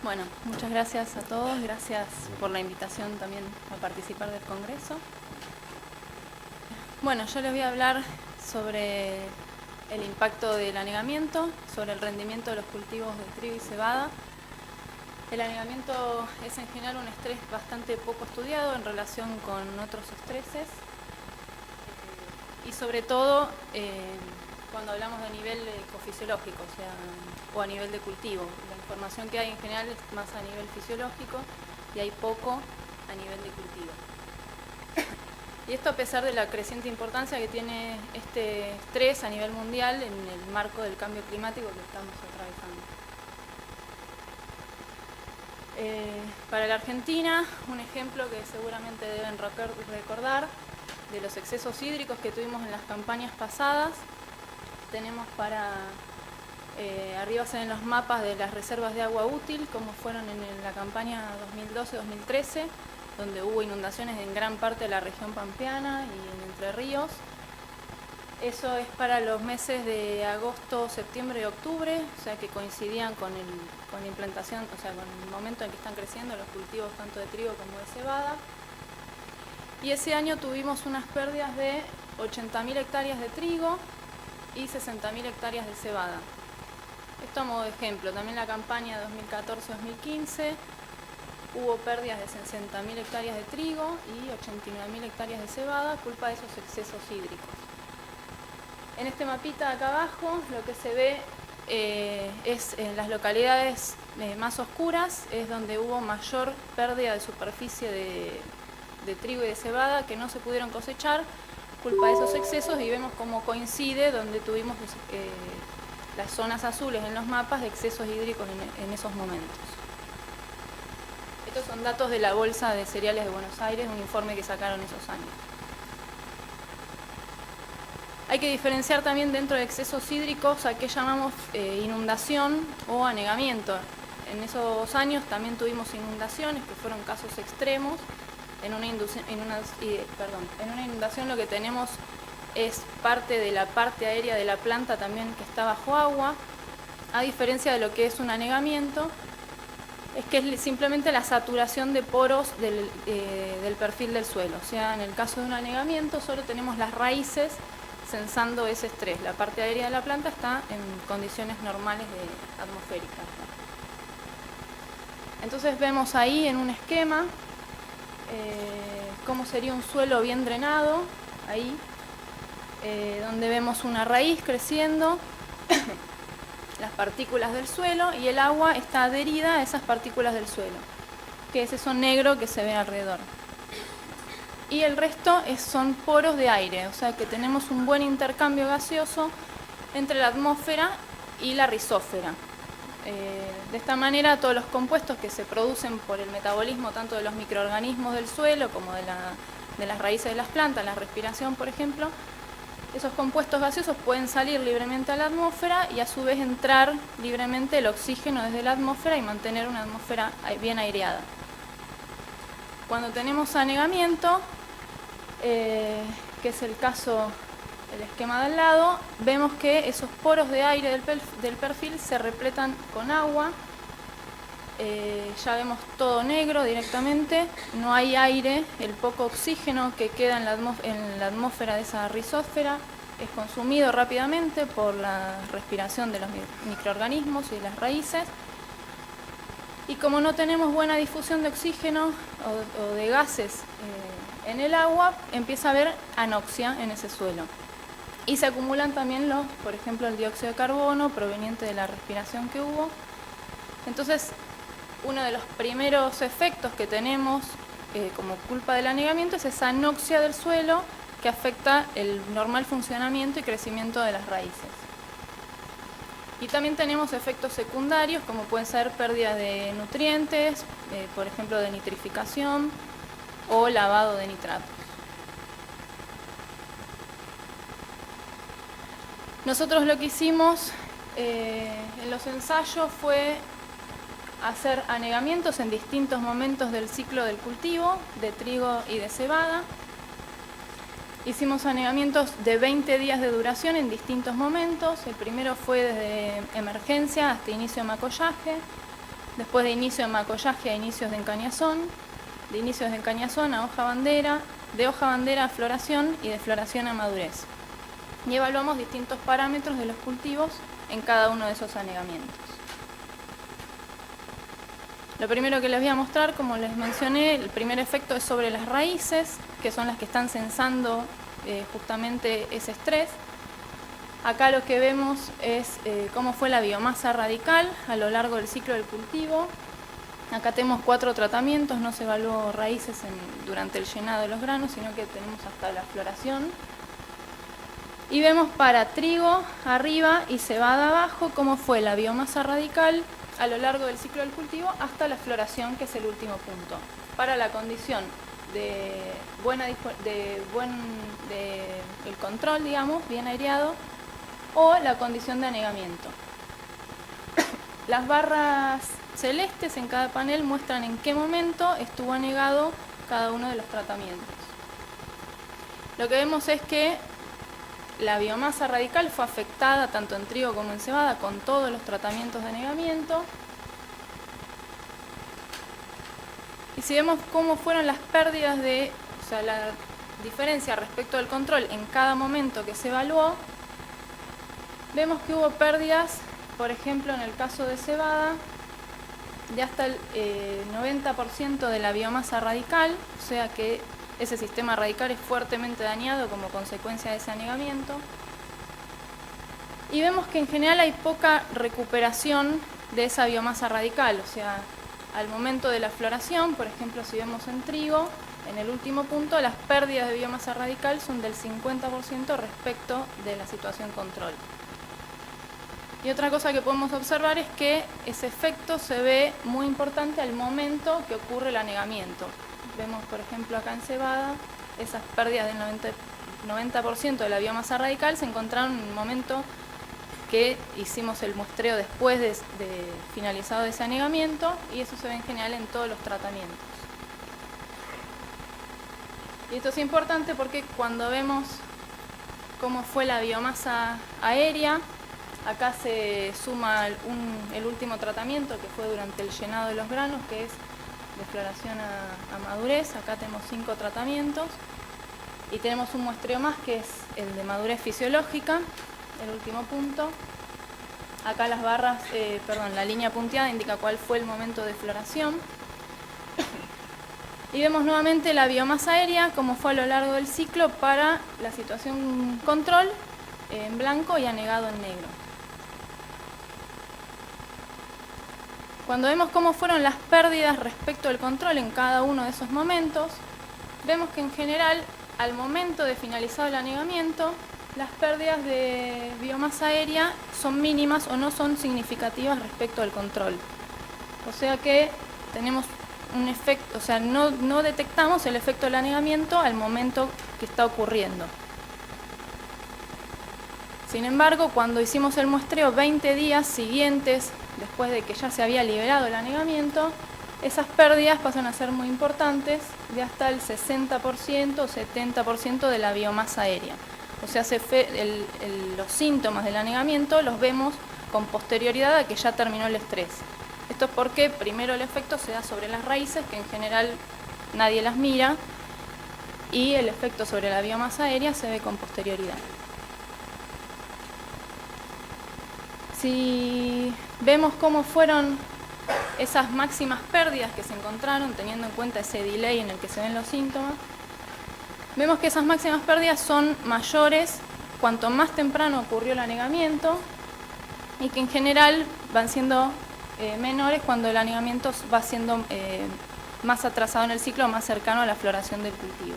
Bueno, muchas gracias a todos, gracias por la invitación también a participar del Congreso. Bueno, yo les voy a hablar sobre el impacto del anegamiento, sobre el rendimiento de los cultivos de trigo y cebada. El anegamiento es en general un estrés bastante poco estudiado en relación con otros estreses y sobre todo cuando hablamos de nivel ecofisiológico, o a nivel de cultivo. La información que hay en general es más a nivel fisiológico y hay poco a nivel de cultivo. Y esto a pesar de la creciente importancia que tiene este estrés a nivel mundial en el marco del cambio climático que estamos atravesando. Para la Argentina, un ejemplo que seguramente deben recordar de los excesos hídricos que tuvimos en las campañas pasadas. Tenemos arriba se ven los mapas de las reservas de agua útil, como fueron en la campaña 2012-2013, donde hubo inundaciones en gran parte de la región pampeana y en Entre Ríos. Eso es para los meses de agosto, septiembre y octubre, o sea que coincidían con la implantación, o sea, con el momento en que están creciendo los cultivos tanto de trigo como de cebada. Y ese año tuvimos unas pérdidas de 80.000 hectáreas de trigo y 60.000 hectáreas de cebada. Esto a modo de ejemplo. También la campaña 2014-2015 hubo pérdidas de 60.000 hectáreas de trigo y 89.000 hectáreas de cebada, culpa de esos excesos hídricos. En este mapita de acá abajo lo que se ve es en las localidades más oscuras, es donde hubo mayor pérdida de superficie de trigo y de cebada que no se pudieron cosechar, culpa de esos excesos, y vemos cómo coincide donde tuvimos las zonas azules en los mapas de excesos hídricos en esos momentos. Estos son datos de la Bolsa de Cereales de Buenos Aires, un informe que sacaron esos años. Hay que diferenciar también dentro de excesos hídricos a qué llamamos inundación o anegamiento. En esos años también tuvimos inundaciones, que fueron casos extremos. En una inundación lo que tenemos es parte de la parte aérea de la planta también que está bajo agua, a diferencia de lo que es un anegamiento, es que es simplemente la saturación de poros del perfil del suelo. O sea, en el caso de un anegamiento solo tenemos las raíces sensando ese estrés. La parte aérea de la planta está en condiciones normales atmosféricas. Entonces vemos ahí en un esquema cómo sería un suelo bien drenado, ahí, donde vemos una raíz creciendo, las partículas del suelo, y el agua está adherida a esas partículas del suelo, que es eso negro que se ve alrededor. Y el resto son poros de aire, o sea que tenemos un buen intercambio gaseoso entre la atmósfera y la rizósfera. De esta manera todos los compuestos que se producen por el metabolismo tanto de los microorganismos del suelo como de las raíces de las plantas, la respiración por ejemplo, esos compuestos gaseosos pueden salir libremente a la atmósfera y a su vez entrar libremente el oxígeno desde la atmósfera y mantener una atmósfera bien aireada. Cuando tenemos anegamiento, que es el caso del esquema de al lado, vemos que esos poros de aire del perfil se repletan con agua. Ya vemos todo negro directamente, no hay aire, el poco oxígeno que queda en la atmósfera de esa rizósfera es consumido rápidamente por la respiración de los microorganismos y de las raíces. Y como no tenemos buena difusión de oxígeno o de gases en el agua, empieza a haber anoxia en ese suelo. Y se acumulan también por ejemplo, el dióxido de carbono proveniente de la respiración que hubo. Entonces, uno de los primeros efectos que tenemos como culpa del anegamiento es esa anoxia del suelo que afecta el normal funcionamiento y crecimiento de las raíces. Y también tenemos efectos secundarios como pueden ser pérdida de nutrientes, por ejemplo de nitrificación o lavado de nitratos. Nosotros lo que hicimos en los ensayos fue hacer anegamientos en distintos momentos del ciclo del cultivo, de trigo y de cebada. Hicimos anegamientos de 20 días de duración en distintos momentos. El primero fue desde emergencia hasta inicio de macollaje. después de inicio de macollaje a inicios de encañazón, de inicios de encañazón a hoja bandera, de hoja bandera a floración y de floración a madurez. Y evaluamos distintos parámetros de los cultivos en cada uno de esos anegamientos. Lo primero que les voy a mostrar, como les mencioné, el primer efecto es sobre las raíces, que son las que están censando justamente ese estrés. Acá lo que vemos es cómo fue la biomasa radical a lo largo del ciclo del cultivo. Acá tenemos 4 tratamientos, no se evaluó raíces durante el llenado de los granos, sino que tenemos hasta la floración. Y vemos para trigo arriba y cebada abajo cómo fue la biomasa radical a lo largo del ciclo del cultivo hasta la floración, que es el último punto. Para la condición el control, digamos, bien aireado, o la condición de anegamiento. Las barras celestes en cada panel muestran en qué momento estuvo anegado cada uno de los tratamientos. Lo que vemos es que la biomasa radical fue afectada tanto en trigo como en cebada con todos los tratamientos de anegamiento. Y si vemos cómo fueron las pérdidas la diferencia respecto al control en cada momento que se evaluó, vemos que hubo pérdidas, por ejemplo en el caso de cebada, de hasta el 90% de la biomasa radical, o sea que ese sistema radical es fuertemente dañado como consecuencia de ese anegamiento. Y vemos que en general hay poca recuperación de esa biomasa radical, o sea, al momento de la floración, por ejemplo, si vemos en trigo, en el último punto, las pérdidas de biomasa radical son del 50% respecto de la situación control. Y otra cosa que podemos observar es que ese efecto se ve muy importante al momento que ocurre el anegamiento. Vemos, por ejemplo, acá en cebada, esas pérdidas del 90% de la biomasa radical se encontraron en el momento que hicimos el muestreo después de finalizado ese anegamiento, y eso se ve en general en todos los tratamientos. Y esto es importante porque cuando vemos cómo fue la biomasa aérea, acá se suma el último tratamiento que fue durante el llenado de los granos, que es de floración a madurez. Acá tenemos 5 tratamientos y tenemos un muestreo más que es el de madurez fisiológica, el último punto. Acá las barras, la línea punteada indica cuál fue el momento de floración. Y vemos nuevamente la biomasa aérea, como fue a lo largo del ciclo para la situación control en blanco y anegado en negro. Cuando vemos cómo fueron las pérdidas respecto al control en cada uno de esos momentos, vemos que en general, al momento de finalizado el anegamiento, las pérdidas de biomasa aérea son mínimas o no son significativas respecto al control. O sea que tenemos un efecto, no detectamos el efecto del anegamiento al momento que está ocurriendo. Sin embargo, cuando hicimos el muestreo 20 días siguientes, después de que ya se había liberado el anegamiento, esas pérdidas pasan a ser muy importantes, de hasta el 60% o 70% de la biomasa aérea. O sea, los síntomas del anegamiento los vemos con posterioridad a que ya terminó el estrés. Esto es porque primero el efecto se da sobre las raíces, que en general nadie las mira, y el efecto sobre la biomasa aérea se ve con posterioridad. Si vemos cómo fueron esas máximas pérdidas que se encontraron, teniendo en cuenta ese delay en el que se ven los síntomas, vemos que esas máximas pérdidas son mayores cuanto más temprano ocurrió el anegamiento, y que en general van siendo menores cuando el anegamiento va siendo más atrasado en el ciclo, más cercano a la floración del cultivo.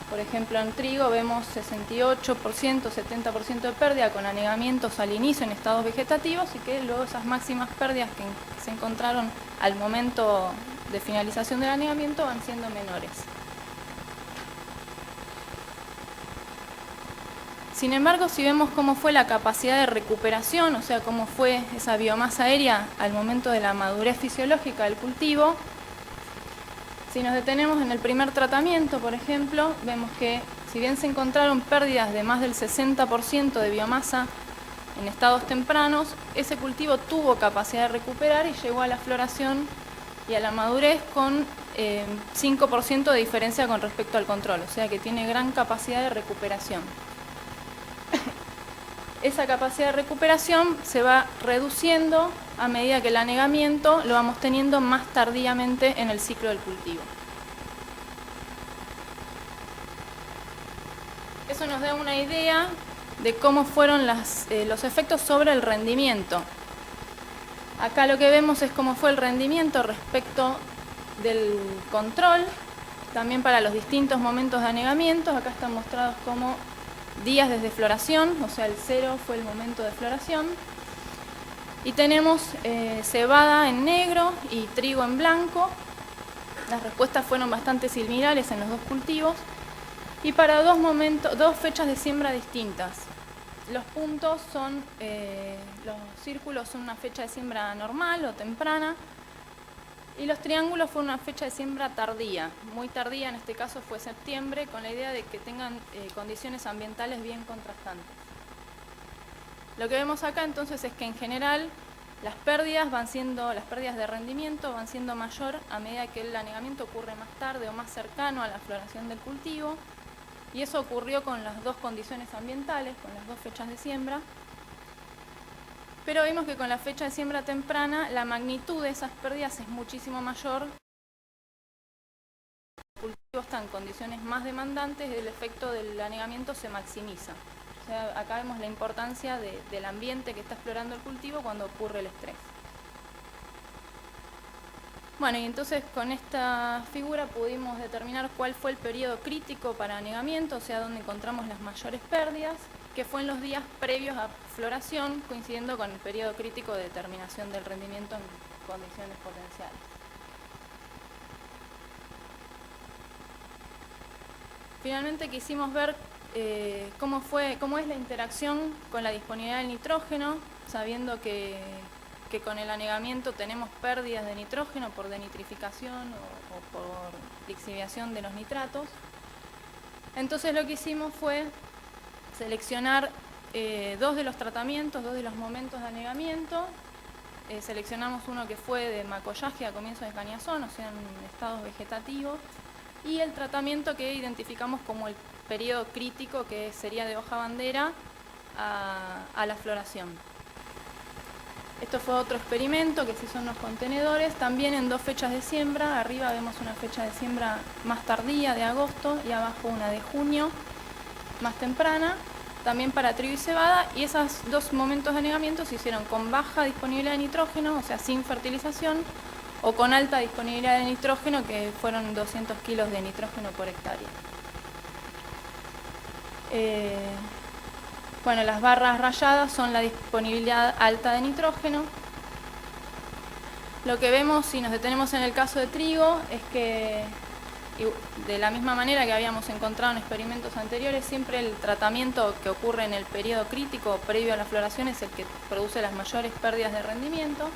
Por ejemplo, en trigo vemos 68%, 70% de pérdida con anegamientos al inicio en estados vegetativos, y que luego esas máximas pérdidas que se encontraron al momento de finalización del anegamiento van siendo menores. Sin embargo, si vemos cómo fue la capacidad de recuperación, o sea, cómo fue esa biomasa aérea al momento de la madurez fisiológica del cultivo, si nos detenemos en el primer tratamiento, por ejemplo, vemos que si bien se encontraron pérdidas de más del 60% de biomasa en estados tempranos, ese cultivo tuvo capacidad de recuperar y llegó a la floración y a la madurez con 5% de diferencia con respecto al control, o sea que tiene gran capacidad de recuperación. Esa capacidad de recuperación se va reduciendo a medida que el anegamiento lo vamos teniendo más tardíamente en el ciclo del cultivo. Eso nos da una idea de cómo fueron los efectos sobre el rendimiento. Acá lo que vemos es cómo fue el rendimiento respecto del control, también para los distintos momentos de anegamiento. Acá están mostrados como días desde floración, o sea el 0 fue el momento de floración. Y tenemos cebada en negro y trigo en blanco. Las respuestas fueron bastante similares en los dos cultivos. Y para dos fechas de siembra distintas. Los puntos son, los círculos son una fecha de siembra normal o temprana, y los triángulos fueron una fecha de siembra tardía, muy tardía, en este caso fue septiembre, con la idea de que tengan condiciones ambientales bien contrastantes. Lo que vemos acá entonces es que en general las pérdidas de rendimiento van siendo mayor a medida que el anegamiento ocurre más tarde o más cercano a la floración del cultivo. Y eso ocurrió con las dos condiciones ambientales, con las dos fechas de siembra. Pero vimos que con la fecha de siembra temprana la magnitud de esas pérdidas es muchísimo mayor. El cultivo está en condiciones más demandantes y el efecto del anegamiento se maximiza. O sea, acá vemos la importancia del ambiente que está explorando el cultivo cuando ocurre el estrés. Bueno, y entonces con esta figura pudimos determinar cuál fue el periodo crítico para anegamiento, o sea, donde encontramos las mayores pérdidas, que fue en los días previos a floración, coincidiendo con el periodo crítico de determinación del rendimiento en condiciones potenciales. Finalmente quisimos ver cómo es la interacción con la disponibilidad del nitrógeno, sabiendo que con el anegamiento tenemos pérdidas de nitrógeno por denitrificación o por lixiviación de los nitratos. Entonces lo que hicimos fue seleccionar dos de los tratamientos, dos de los momentos de anegamiento. Seleccionamos uno que fue de macollaje a comienzo de cañazón, o sea en estados vegetativos, y el tratamiento que identificamos como el periodo crítico, que sería de hoja bandera a la floración. Esto fue otro experimento que se hizo en los contenedores, también en dos fechas de siembra. Arriba vemos una fecha de siembra más tardía, de agosto, y abajo una de junio, más temprana, también para trigo y cebada. Y esos dos momentos de anegamiento se hicieron con baja disponibilidad de nitrógeno, o sea, sin fertilización, o con alta disponibilidad de nitrógeno, que fueron 200 kilos de nitrógeno por hectárea. Bueno, las barras rayadas son la disponibilidad alta de nitrógeno. Lo que vemos, si nos detenemos en el caso de trigo, es que de la misma manera que habíamos encontrado en experimentos anteriores, siempre el tratamiento que ocurre en el periodo crítico previo a la floración es el que produce las mayores pérdidas de rendimiento.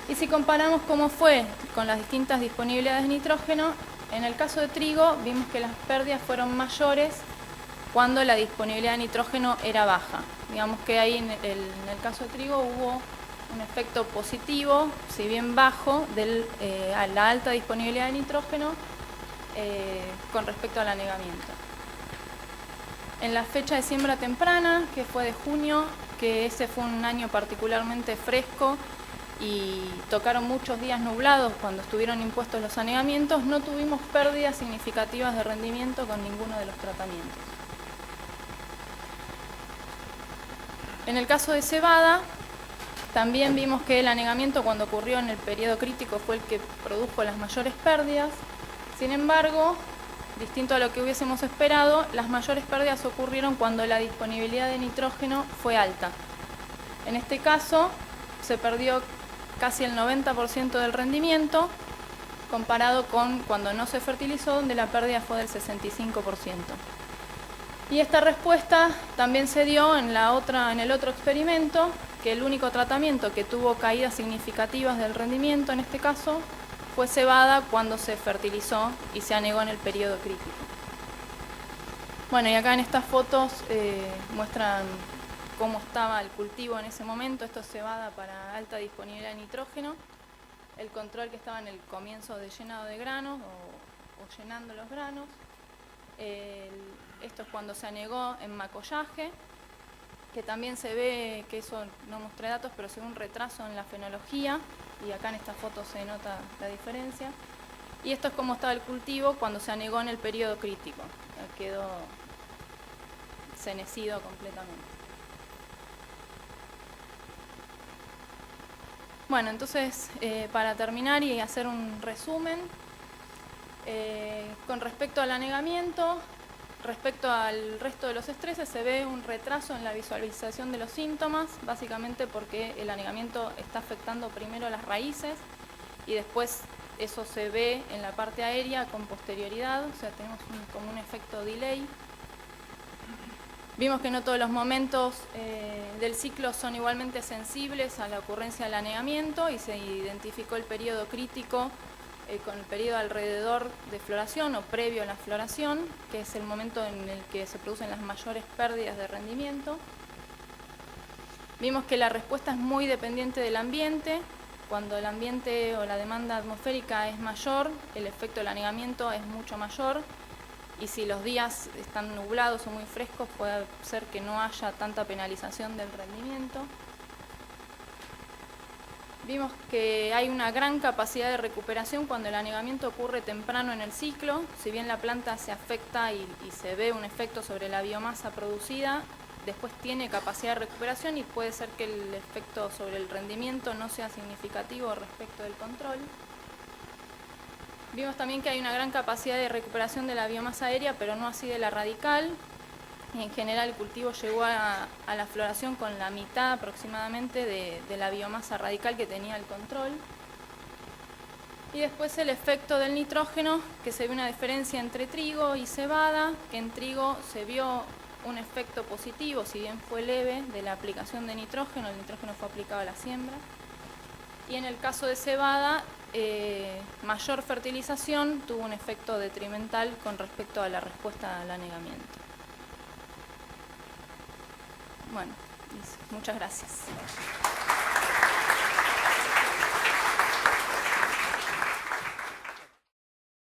Y si comparamos cómo fue con las distintas disponibilidades de nitrógeno, en el caso de trigo vimos que las pérdidas fueron mayores cuando la disponibilidad de nitrógeno era baja. Digamos que ahí en el caso de trigo hubo un efecto positivo, si bien bajo, a la alta disponibilidad de nitrógeno con respecto al anegamiento. En la fecha de siembra temprana, que fue de junio, que ese fue un año particularmente fresco y tocaron muchos días nublados cuando estuvieron impuestos los anegamientos, no tuvimos pérdidas significativas de rendimiento con ninguno de los tratamientos. En el caso de cebada, también vimos que el anegamiento cuando ocurrió en el periodo crítico fue el que produjo las mayores pérdidas. Sin embargo, distinto a lo que hubiésemos esperado, las mayores pérdidas ocurrieron cuando la disponibilidad de nitrógeno fue alta. En este caso, se perdió casi el 90% del rendimiento, comparado con cuando no se fertilizó, donde la pérdida fue del 65%. Y esta respuesta también se dio en el otro experimento, que el único tratamiento que tuvo caídas significativas del rendimiento, en este caso, fue cebada cuando se fertilizó y se anegó en el periodo crítico. Bueno, y acá en estas fotos muestran cómo estaba el cultivo en ese momento. Esto es cebada para alta disponibilidad de nitrógeno. El control que estaba en el comienzo de llenado de granos o llenando los granos. Esto es cuando se anegó en macollaje, que también se ve, que eso no mostré datos, pero se ve un retraso en la fenología, y acá en esta foto se nota la diferencia. Y esto es cómo estaba el cultivo cuando se anegó en el periodo crítico. Quedó cenecido completamente. Bueno, entonces, para terminar y hacer un resumen, con respecto al anegamiento, respecto al resto de los estreses, se ve un retraso en la visualización de los síntomas, básicamente porque el anegamiento está afectando primero las raíces y después eso se ve en la parte aérea con posterioridad, o sea, tenemos como un efecto delay. Vimos que no todos los momentos del ciclo son igualmente sensibles a la ocurrencia del anegamiento y se identificó el periodo crítico con el periodo alrededor de floración o previo a la floración, que es el momento en el que se producen las mayores pérdidas de rendimiento. Vimos que la respuesta es muy dependiente del ambiente. Cuando el ambiente o la demanda atmosférica es mayor, el efecto del anegamiento es mucho mayor, y si los días están nublados o muy frescos, puede ser que no haya tanta penalización del rendimiento. Vimos que hay una gran capacidad de recuperación cuando el anegamiento ocurre temprano en el ciclo. Si bien la planta se afecta y se ve un efecto sobre la biomasa producida, después tiene capacidad de recuperación y puede ser que el efecto sobre el rendimiento no sea significativo respecto del control. Vimos también que hay una gran capacidad de recuperación de la biomasa aérea, pero no así de la radical. Y en general el cultivo llegó a la floración con la mitad aproximadamente de la biomasa radical que tenía el control. Y después el efecto del nitrógeno, que se ve una diferencia entre trigo y cebada, que en trigo se vio un efecto positivo, si bien fue leve, de la aplicación de nitrógeno. El nitrógeno fue aplicado a la siembra. Y en el caso de cebada, mayor fertilización tuvo un efecto detrimental con respecto a la respuesta al anegamiento. Bueno, muchas gracias.